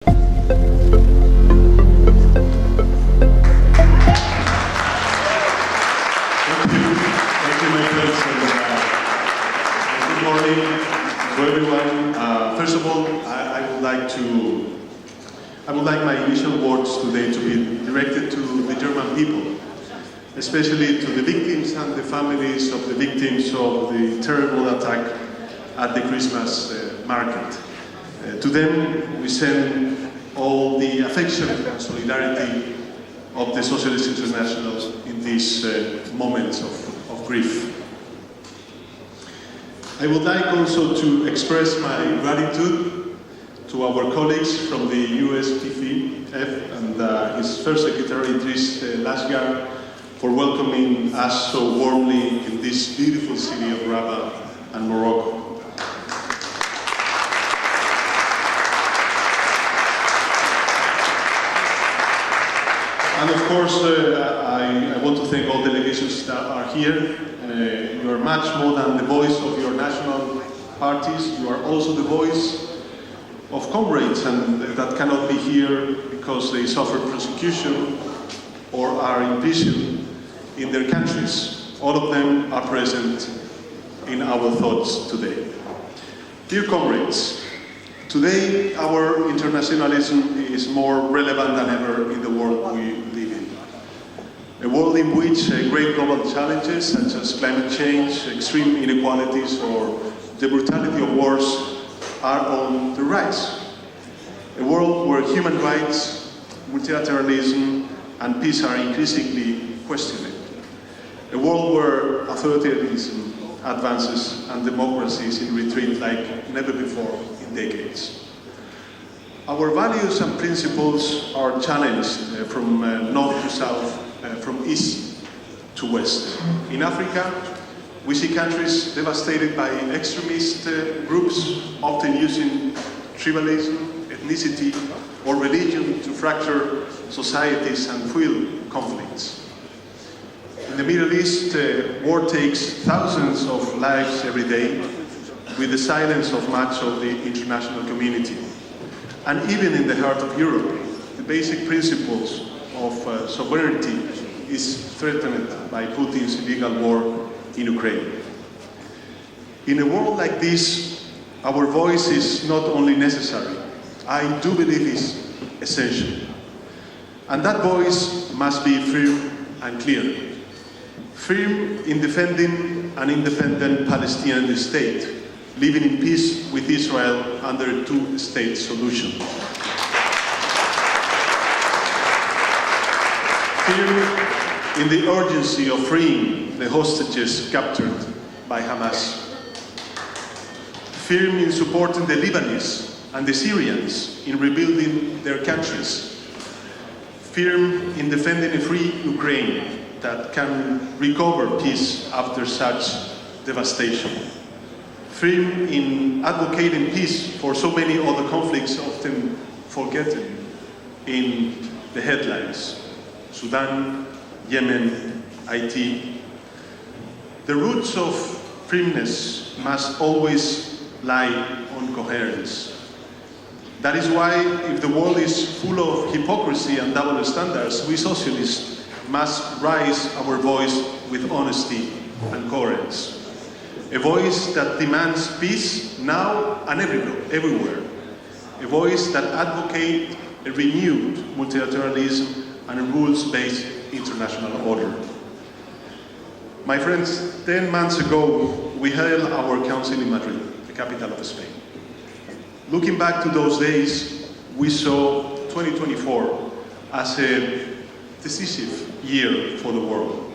I would like my initial words today to be directed to the German people, especially to the victims and the families of the victims of the terrible attack at the Christmas market. To them, we send all the affection and solidarity of the Socialist International in these moments of grief. I would like also to express my gratitude to our colleagues from the USPF and his first secretary, Idris Lasgar, for welcoming us so warmly in this beautiful city of Rabat and Morocco. And of course, I want to thank all delegations that are here. You are much more than the voice of your national parties. You are also the voice of comrades and that cannot be here because they suffer persecution or are imprisoned in their countries. All of them are present in our thoughts today. Dear comrades, today our internationalism is more relevant than ever in the world we live in. A world in which great global challenges such as climate change, extreme inequalities, or the brutality of wars are on the rise. A world where human rights, multilateralism, and peace are increasingly questioned. A world where authoritarianism advances and democracy is in retreat like never before in decades. Our values and principles are challenged from north to south, from east to west. In Africa, we see countries devastated by extremist groups, often using tribalism, ethnicity, or religion to fracture societies and fuel conflicts. In the Middle East, war takes thousands of lives every day, with the silence of much of the international community. And even in the heart of Europe, the basic principles of sovereignty is threatened by Putin's illegal war in Ukraine. In a world like this, our voice is not only necessary, I do believe is essential. And that voice must be firm and clear. Firm in defending an independent Palestinian state, living in peace with Israel under a two-state solution. Firm in the urgency of freeing the hostages captured by Hamas. Firm in supporting the Lebanese and the Syrians in rebuilding their countries. Firm in defending a free Ukraine that can recover peace after such devastation. Firm in advocating peace for so many other conflicts often forgotten in the headlines. Sudan, Yemen, Haiti. The roots of firmness must always lie on coherence. That is why, if the world is full of hypocrisy and double standards, we socialists must raise our voice with honesty and coherence. A voice that demands peace now and everywhere. A voice that advocates a renewed multilateralism and a rules-based international order. My friends, 10 months ago, we held our council in Madrid, the capital of Spain. Looking back to those days, we saw 2024 as a decisive year for the world.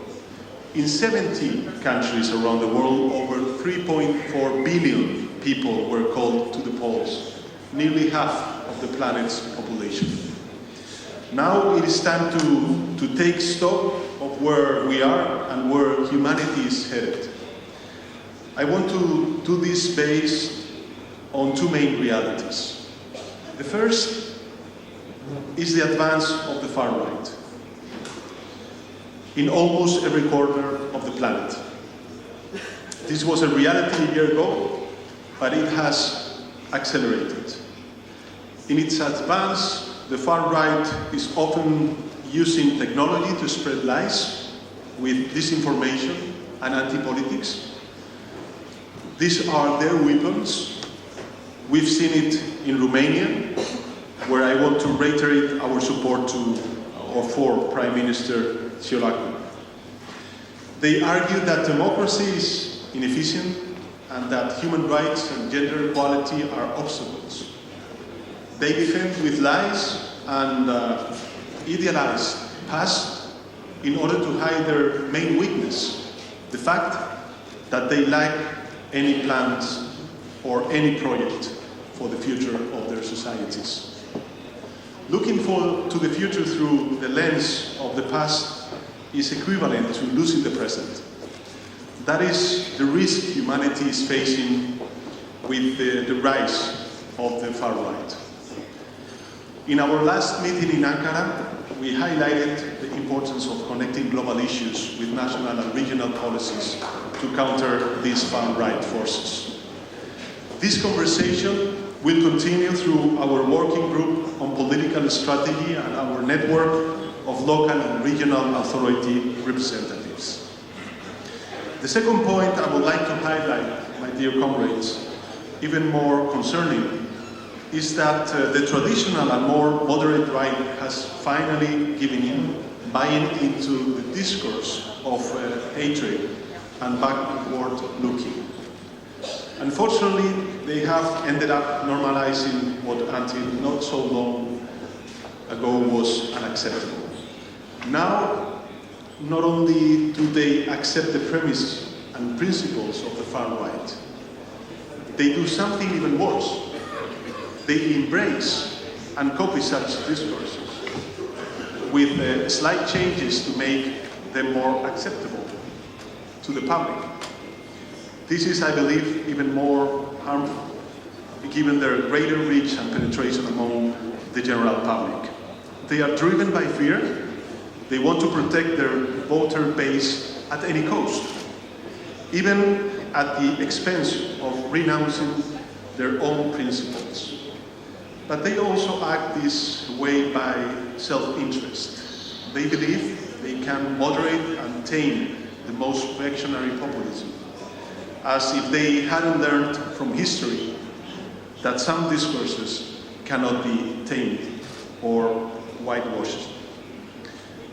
In 70 countries around the world, over 3.4 billion people were called to the polls, nearly half of the planet's population. Now it is time to take stock of where we are and where humanity is headed. I want to do this based on two main realities. The first is the advance of the far right in almost every corner of the planet. This was a reality a year ago, but it has accelerated. In its advance, the far right is often using technology to spread lies with disinformation and anti-politics. These are their weapons. We've seen it in Romania, where I want to reiterate our support to or for Prime Minister Ciolacu. They argue that democracy is inefficient and that human rights and gender equality are obstacles. They defend with lies and idealize past in order to hide their main weakness, the fact that they lack any plans or any project for the future of their societies. Looking to the future through the lens of the past is equivalent to losing the present. That is the risk humanity is facing with the rise of the far right. In our last meeting in Ankara, we highlighted the importance of connecting global issues with national and regional policies to counter these far right forces. This conversation will continue through our working group on political strategy and our network of local and regional authority representatives. The second point I would like to highlight, my dear comrades, even more concerning, is that the traditional and more moderate right has finally given in, buying into the discourse of hatred and backward looking. Unfortunately, they have ended up normalizing what until not so long ago was unacceptable. Now, not only do they accept the premise and principles of the far right, they do something even worse. They embrace and copy such discourses with slight changes to make them more acceptable to the public. This is, I believe, even more harmful, given their greater reach and penetration among the general public. They are driven by fear. They want to protect their voter base at any cost, even at the expense of renouncing their own principles. But they also act this way by self-interest. They believe they can moderate and tame the most reactionary populism, as if they hadn't learned from history that some discourses cannot be tamed or whitewashed.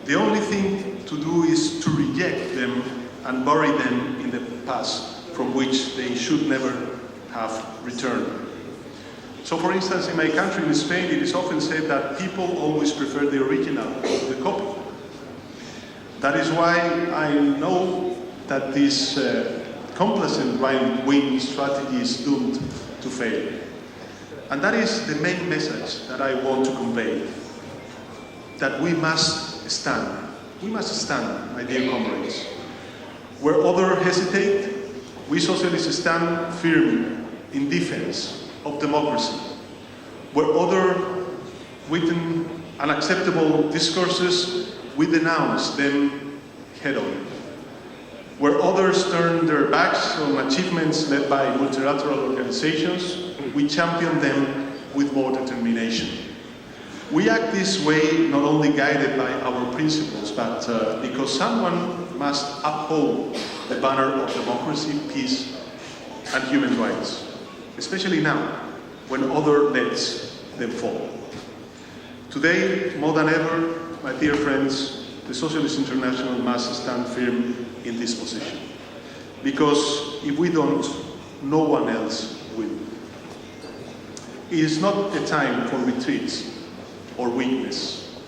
The only thing to do is to reject them and bury them in the past, from which they should never have returned. So, for instance, in my country, in Spain, it is often said that people always prefer the original to the copy. That is why I know that this complacent right-wing strategy is doomed to fail. And that is the main message that I want to convey, that we must stand. We must stand, my dear comrades. Where others hesitate, we socialists stand firm in defense of democracy. Where others witness unacceptable discourses, we denounce them head-on. Where others turn their backs on achievements led by multilateral organizations, we champion them with more determination. We act this way not only guided by our principles, but because someone must uphold the banner of democracy, peace, and human rights, especially now, when others let them fall. Today, more than ever, my dear friends, the Socialist International must stand firm in this position. Because if we don't, no one else will. It is not a time for retreats or weakness.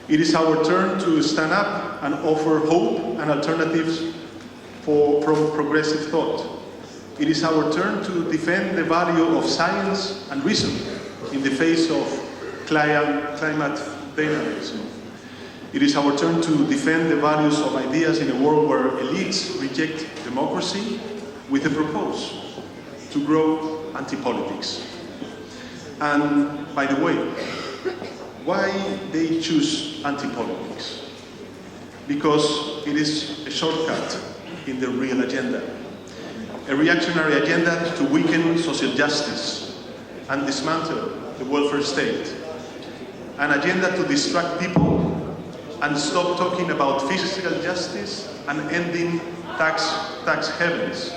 It is our turn to stand up and offer hope and alternatives from progressive thought. It is our turn to defend the value of science and reason in the face of climate denialism. It is our turn to defend the values of ideas in a world where elites reject democracy with a purpose to grow anti-politics. And by the way, why they choose anti-politics? Because it is a shortcut in the real agenda. A reactionary agenda to weaken social justice and dismantle the welfare state. An agenda to distract people and stop talking about fiscal justice and ending tax havens.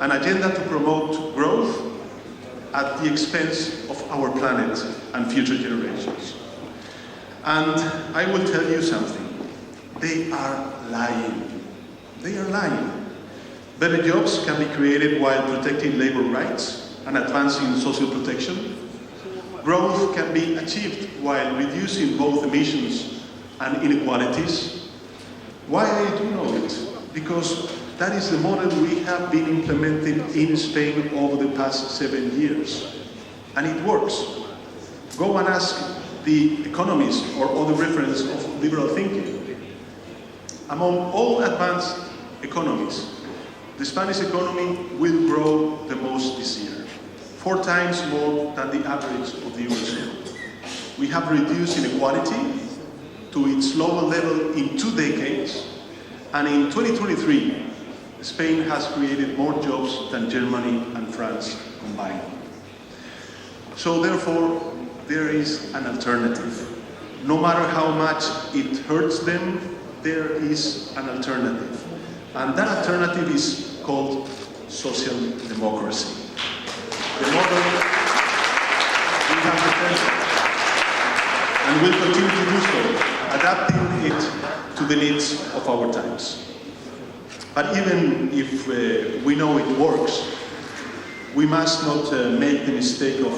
An agenda to promote growth at the expense of our planet and future generations. And I will tell you something. They are lying. They are lying. Better jobs can be created while protecting labor rights and advancing social protection. Growth can be achieved while reducing both emissions and inequalities. Why I do know it? Because that is the model we have been implementing in Spain over the past 7 years. And it works. Go and ask the economists or other referents of liberal thinking. Among all advanced economies, the Spanish economy will grow the most this year, 4 times more than the average of the Eurozone. We have reduced inequality to its lower level in 2 decades, and in 2023, Spain has created more jobs than Germany and France combined. So therefore, there is an alternative. No matter how much it hurts them, there is an alternative. And that alternative is called social democracy. The model we have defended and will continue to do so, adapting it to the needs of our times. But even if we know it works, we must not make the mistake of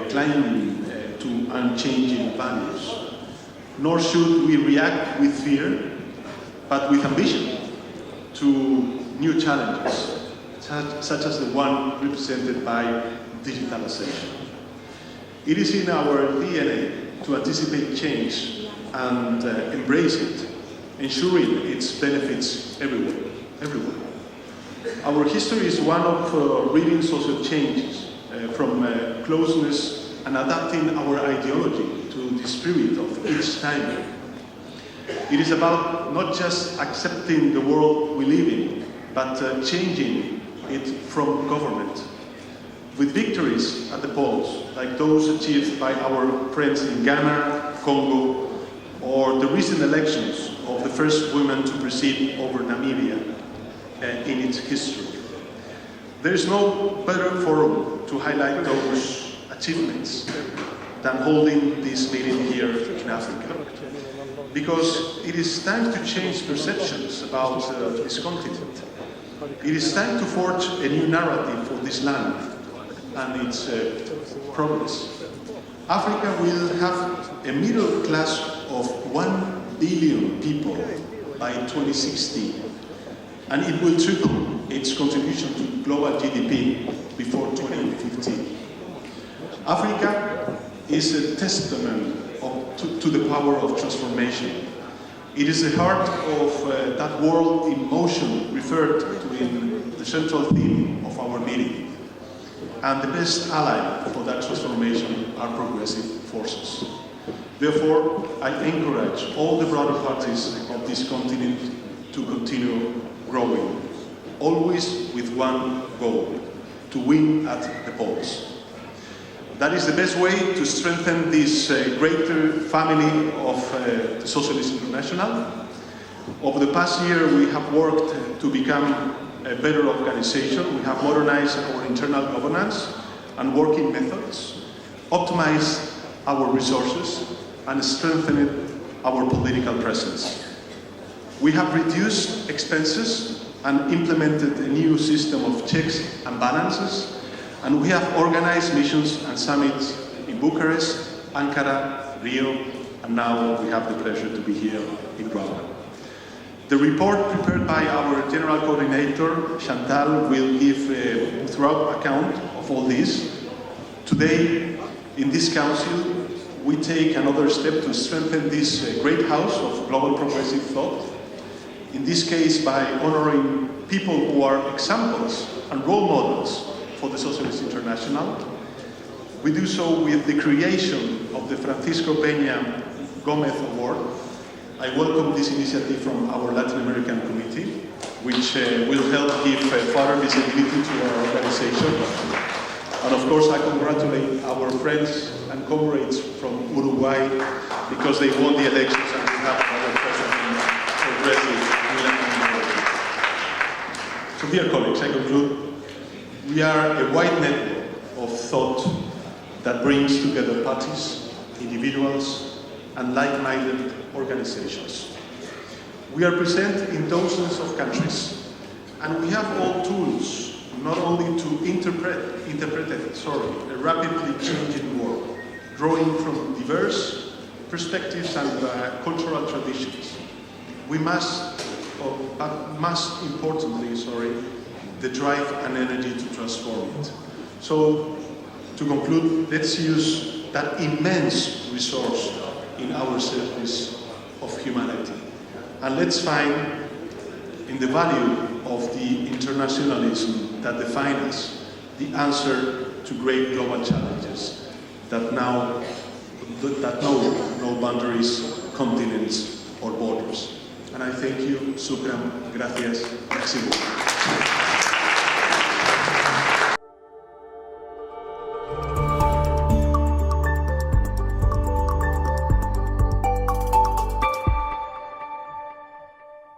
clinging to unchanging values. Nor should we react with fear, but with ambition to new challenges, such as the one represented by digitalization. It is in our DNA to anticipate change and embrace it, ensuring its benefits everywhere. Our history is one of reading social changes from closeness and adapting our ideology to the spirit of each time. It is about not just accepting the world we live in, but changing it from government. With victories at the polls, like those achieved by our friends in Ghana, Congo, or the recent elections of the first woman to preside over Namibia in its history. There is no better forum to highlight those achievements than holding this meeting here in Africa. Because it is time to change perceptions about this continent. It is time to forge a new narrative for this land and its progress. Africa will have a middle class of 1 billion people by 2060, and it will triple its contribution to global GDP before 2050. Africa is a testament to the power of transformation. It is the heart of that world in motion referred to in the central theme of our meeting. And the best ally for that transformation are progressive forces. Therefore, I encourage all the broader parties of this continent to continue growing, always with one goal: to win at the polls. That is the best way to strengthen this greater family of the Socialist International. Over the past year, we have worked to become a better organization. We have modernized our internal governance and working methods, optimized our resources, and strengthened our political presence. We have reduced expenses and implemented a new system of checks and balances, and we have organized missions and summits in Bucharest, Ankara, Rio, and now we have the pleasure to be here in Rome. The report prepared by our General Coordinator, Chantal, will give a thorough account of all this. Today, in this Council, we take another step to strengthen this great house of global progressive thought, in this case by honoring people who are examples and role models for the Socialist International. We do so with the creation of the Francisco Peña Gomez Award. I welcome this initiative from our Latin American committee, which will help give further visibility to our organization. And of course, I congratulate our friends and comrades from Uruguay because they won the elections and we have another president progressive in Latin America. So dear colleagues, I conclude. We are a wide network of thought that brings together parties, individuals, and like-minded organizations. We are present in dozens of countries, and we have all tools not only to interpret a rapidly changing world, drawing from diverse perspectives and cultural traditions. We must, but most importantly, the drive and energy to transform it. So, to conclude, let's use that immense resource in our service of humanity. And let's find in the value of the internationalism that defines us the answer to great global challenges that know no boundaries, continents, or borders. And I thank you, Sukram, gracias, merci beaucoup.